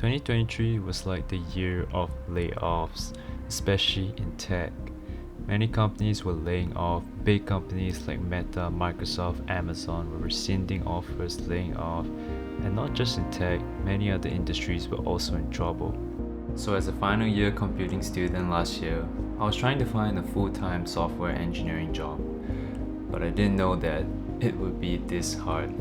2023 was like the year of layoffs, especially in tech. Many companies were laying off. Big companies like Meta, Microsoft, Amazon were rescinding offers, laying off. And not just in tech, many other industries were also in trouble. So, as a final year computing student last year, I was trying to find a full time software engineering job. But I didn't know that it would be this hard.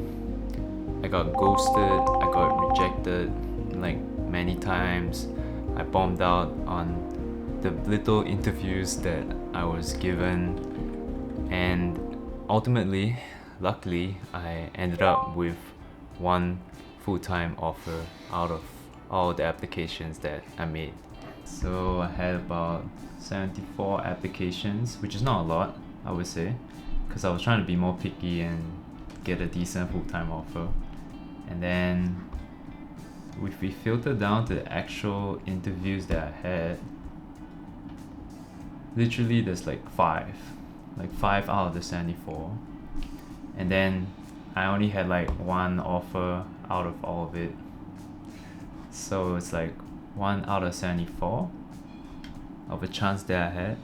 I got ghosted, I got rejected like many times. I bombed out on the little interviews that I was given, and ultimately, luckily, I ended up with one full time offer out of all the applications that I made. So I had about 74 applications, which is not a lot, I would say, because I was trying to be more picky and get a decent full time offer. And then if we filter down to the actual interviews that I had, literally there's like five out of the 74. And then I only had like one offer out of all of it. So it's like 1 out of 74 of a chance that I had.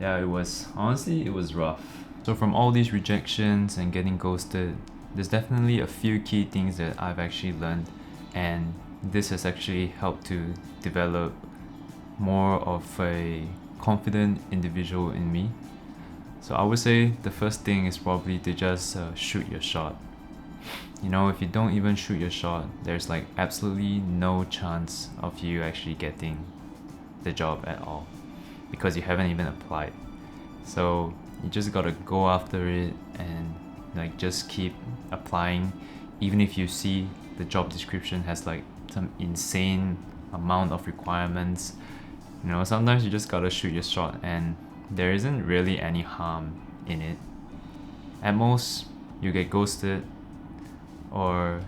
Yeah, it was rough. So from all these rejections and getting ghosted, there's definitely a few key things that I've actually learned, and this has actually helped to develop more of a confident individual in me. So I would say the first thing is probably to just shoot your shot. If you don't even shoot your shot, there's like absolutely no chance of you actually getting the job at all because you haven't even applied. So you just gotta go after it and like just keep applying, even if you see the job description has like some insane amount of requirements. Sometimes you just gotta shoot your shot, and there isn't really any harm in it. At most, you get ghosted, or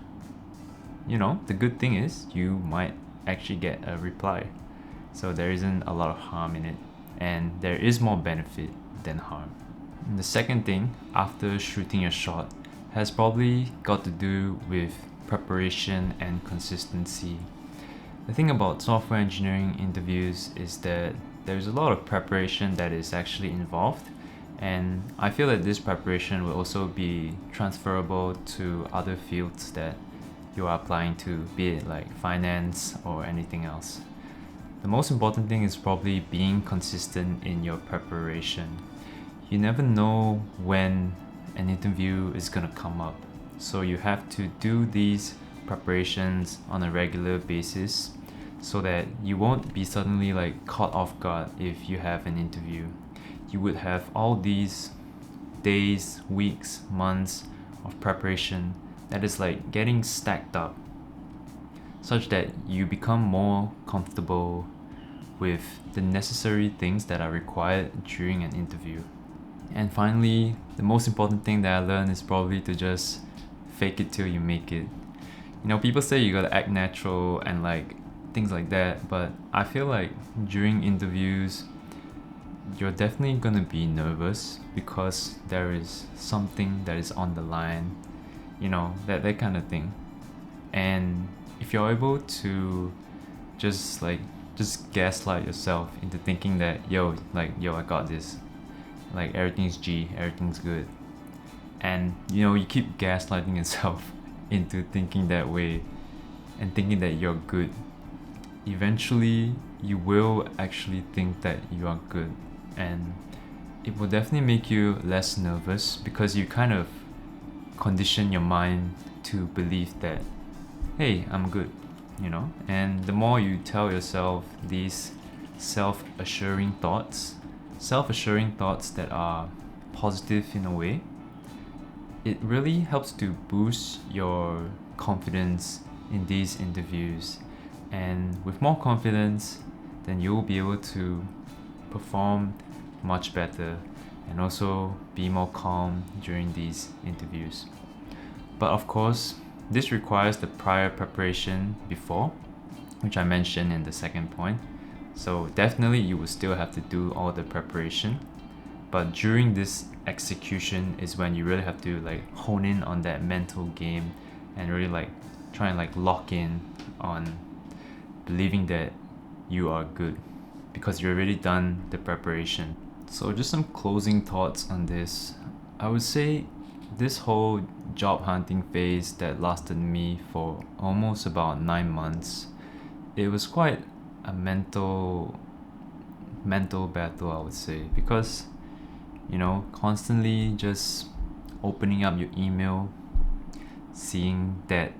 the good thing is you might actually get a reply. So there isn't a lot of harm in it, and there is more benefit than harm. And the second thing after shooting your shot has probably got to do with preparation and consistency. The thing about software engineering interviews is that there's a lot of preparation that is actually involved, and I feel that this preparation will also be transferable to other fields that you are applying to, be it like finance or anything else. The most important thing is probably being consistent in your preparation. You never know when an interview is gonna come up, so you have to do these preparations on a regular basis so that you won't be suddenly like caught off guard if you have an interview. You would have all these days, weeks, months of preparation that is like getting stacked up such that you become more comfortable with the necessary things that are required during an interview. And finally, the most important thing that I learned is probably to just fake it till you make it. People say you gotta act natural and like things like that, but I feel like during interviews, you're definitely gonna be nervous because there is something that is on the line, that kind of thing. And if you're able to just gaslight yourself into thinking that yo, I got this, like everything's G, everything's good, and you keep gaslighting yourself into thinking that way and thinking that you're good, eventually you will actually think that you are good, and it will definitely make you less nervous because you kind of condition your mind to believe that, hey, I'm good, and the more you tell yourself these self-assuring thoughts that are positive in a way, it really helps to boost your confidence in these interviews. And with more confidence, then you'll be able to perform much better and also be more calm during these interviews. But of course, this requires the prior preparation before, which I mentioned in the second point. So definitely you will still have to do all the preparation, but during this execution is when you really have to like hone in on that mental game and really like try and like lock in on believing that you are good because you've already done the preparation. So just some closing thoughts on this. I would say this whole job hunting phase that lasted me for almost about 9 months, it was quite a mental battle, I would say, because constantly just opening up your email, seeing that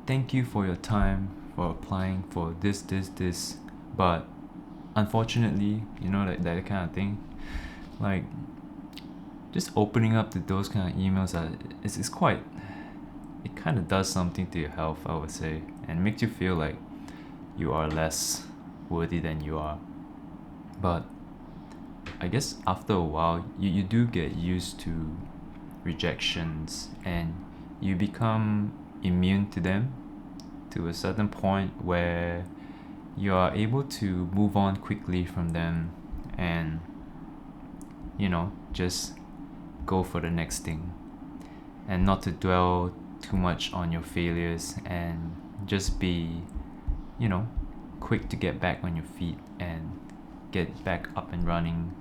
thank you for your time for applying for this, but unfortunately, like that kind of thing, like just opening up to those kind of emails it's quite, it kind of does something to your health, I would say, and makes you feel like you are less worthy than you are. But I guess after a while you do get used to rejections and you become immune to them to a certain point where you are able to move on quickly from them and just go for the next thing and not to dwell too much on your failures and just be quick to get back on your feet and get back up and running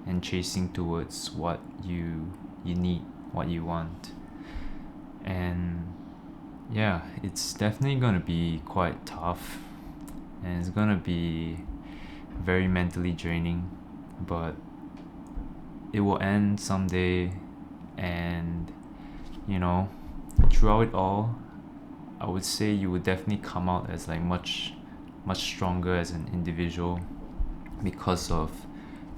and chasing towards what you need, what you want. And yeah, it's definitely gonna be quite tough and it's gonna be very mentally draining, but it will end someday. And throughout it all, I would say you would definitely come out as like much stronger as an individual because of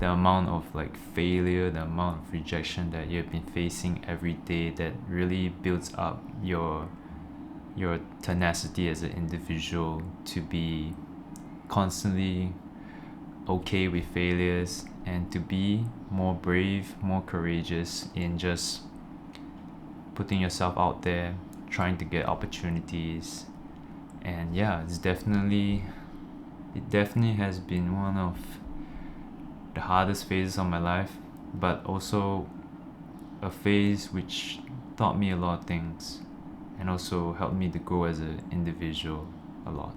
the amount of like failure, the amount of rejection that you've been facing every day that really builds up your tenacity as an individual to be constantly okay with failures and to be more brave, more courageous in just putting yourself out there, trying to get opportunities. And yeah, it definitely has been one of the hardest phases of my life, but also a phase which taught me a lot of things and also helped me to grow as an individual a lot.